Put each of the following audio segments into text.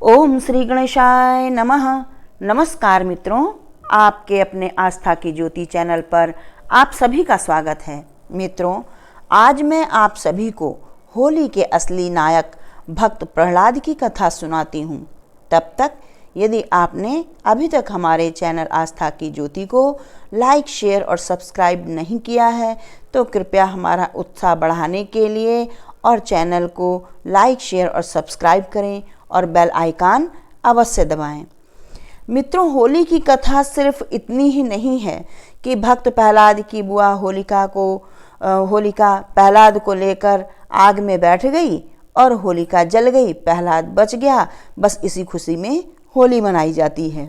ओम श्री गणेशाय नमः। नमस्कार मित्रों, आपके अपने आस्था की ज्योति चैनल पर आप सभी का स्वागत है। मित्रों, आज मैं आप सभी को होली के असली नायक भक्त प्रहलाद की कथा सुनाती हूँ। तब तक यदि आपने अभी तक हमारे चैनल आस्था की ज्योति को लाइक, शेयर और सब्सक्राइब नहीं किया है तो कृपया हमारा उत्साह बढ़ाने के लिए और चैनल को लाइक, शेयर और सब्सक्राइब करें और बेल आइकन अवश्य दबाएं। मित्रों, होली की कथा सिर्फ इतनी ही नहीं है कि भक्त प्रहलाद की बुआ होलिका प्रहलाद को लेकर आग में बैठ गई और होलिका जल गई, प्रहलाद बच गया, बस इसी खुशी में होली मनाई जाती है।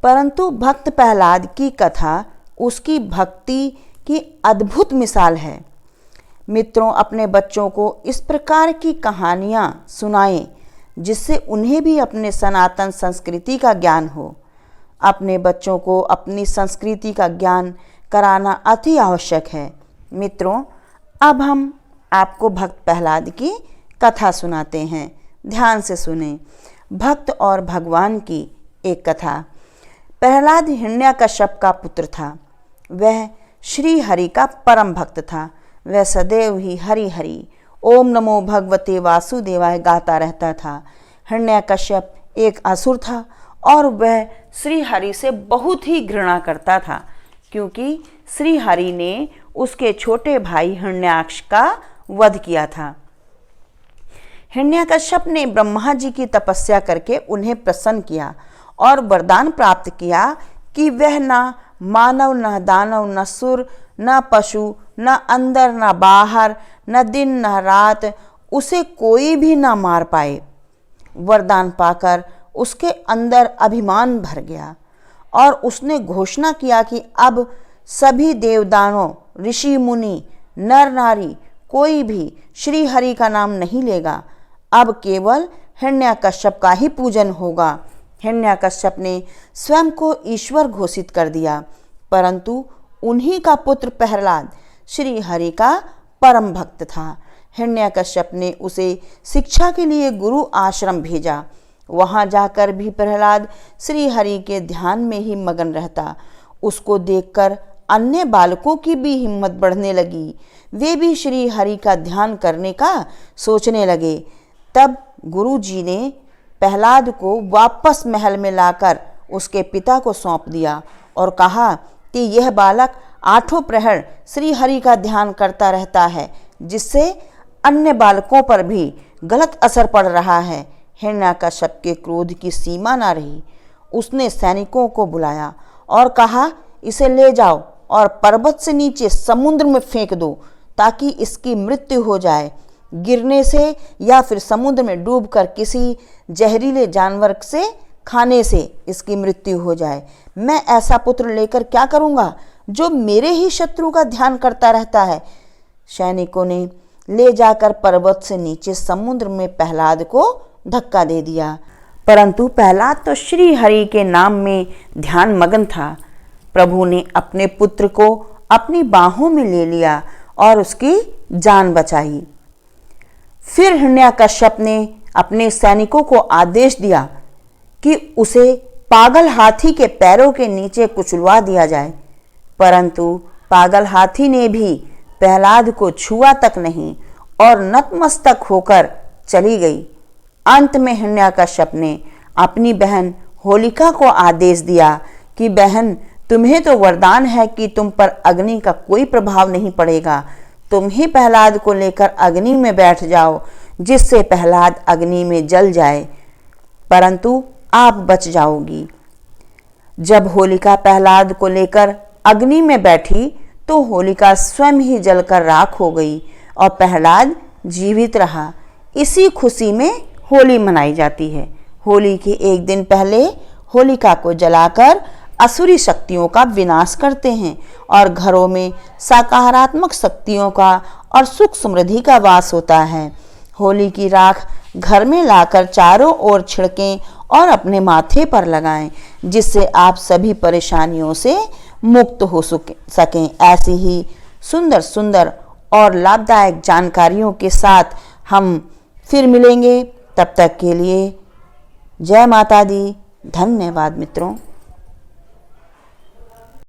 परंतु भक्त प्रहलाद की कथा उसकी भक्ति की अद्भुत मिसाल है। मित्रों, अपने बच्चों को इस प्रकार की कहानियाँ सुनाएं जिससे उन्हें भी अपने सनातन संस्कृति का ज्ञान हो। अपने बच्चों को अपनी संस्कृति का ज्ञान कराना अति आवश्यक है। मित्रों, अब हम आपको भक्त प्रहलाद की कथा सुनाते हैं। ध्यान से सुने। भक्त और भगवान की एक कथा। प्रहलाद हिरण्यकश्यप का पुत्र था। वह श्री हरि का परम भक्त था। वह सदैव ही हरि हरि ओम नमो भगवते वासुदेवाय गाता रहता था। हिरण्यकश्यप एक असुर था और वह श्री हरि से बहुत ही घृणा करता था, क्योंकि श्री हरि ने उसके छोटे भाई हिरण्याक्ष का वध किया था। हिरण्यकश्यप ने ब्रह्मा जी की तपस्या करके उन्हें प्रसन्न किया और वरदान प्राप्त किया कि वह न मानव, न दानव, न सुर, न पशु, न अंदर न बाहर, न दिन न रात उसे कोई भी न मार पाए। वरदान पाकर उसके अंदर अभिमान भर गया और उसने घोषणा किया कि अब सभी देवदानों, ऋषि मुनि, नर नारी कोई भी श्री हरि का नाम नहीं लेगा। अब केवल हिरण्यकश्यप का ही पूजन होगा। हिरण्यकश्यप ने स्वयं को ईश्वर घोषित कर दिया, परंतु उन्हीं का पुत्र प्रहलाद श्री हरि का परम भक्त था। हिरण्यकश्यप ने उसे शिक्षा के लिए गुरु आश्रम भेजा। वहां जाकर भी प्रहलाद श्री हरि के ध्यान में ही मगन रहता। उसको देखकर अन्य बालकों की भी हिम्मत बढ़ने लगी। वे भी श्री हरि का ध्यान करने का सोचने लगे। तब गुरु जी ने प्रहलाद को वापस महल में लाकर उसके पिता को सौंप दिया और कहा कि यह बालक आठों प्रहर श्री हरि का ध्यान करता रहता है, जिससे अन्य बालकों पर भी गलत असर पड़ रहा है। हिरण्यकश्यप के क्रोध की सीमा न रही। उसने सैनिकों को बुलाया और कहा, इसे ले जाओ और पर्वत से नीचे समुद्र में फेंक दो ताकि इसकी मृत्यु हो जाए। गिरने से या फिर समुद्र में डूबकर किसी जहरीले जानवर से खाने से इसकी मृत्यु हो जाए। मैं ऐसा पुत्र लेकर क्या करूँगा जो मेरे ही शत्रु का ध्यान करता रहता है। सैनिकों ने ले जाकर पर्वत से नीचे समुद्र में प्रहलाद को धक्का दे दिया, परंतु प्रहलाद तो श्री हरि के नाम में ध्यान मगन था। प्रभु ने अपने पुत्र को अपनी बाहों में ले लिया और उसकी जान बचाई। फिर हिरण्यकश्यप ने अपने सैनिकों को आदेश दिया कि उसे पागल हाथी के पैरों के नीचे कुचलवा दिया जाए, परंतु पागल हाथी ने भी प्रहलाद को छुआ तक नहीं और नतमस्तक होकर चली गई। अंत में हिरण्यकश्यप ने अपनी बहन होलिका को आदेश दिया कि बहन, तुम्हें तो वरदान है कि तुम पर अग्नि का कोई प्रभाव नहीं पड़ेगा। तुम ही प्रहलाद को लेकर अग्नि में बैठ जाओ, जिससे प्रहलाद अग्नि में जल जाए, परंतु आप बच जाओगी। जब होलिका प्रहलाद को लेकर अग्नि में बैठी तो होलिका स्वयं ही जलकर राख हो गई और प्रहलाद जीवित रहा। इसी खुशी में होली मनाई जाती है। होली के एक दिन पहले होलिका को जलाकर असुरी शक्तियों का विनाश करते हैं और घरों में सकारात्मक शक्तियों का और सुख समृद्धि का वास होता है। होली की राख घर में लाकर चारों ओर छिड़कें और अपने माथे पर लगाएं, जिससे आप सभी परेशानियों से मुक्त हो सकें। ऐसी ही सुंदर सुंदर और लाभदायक जानकारियों के साथ हम फिर मिलेंगे। तब तक के लिए जय माता दी। धन्यवाद मित्रों।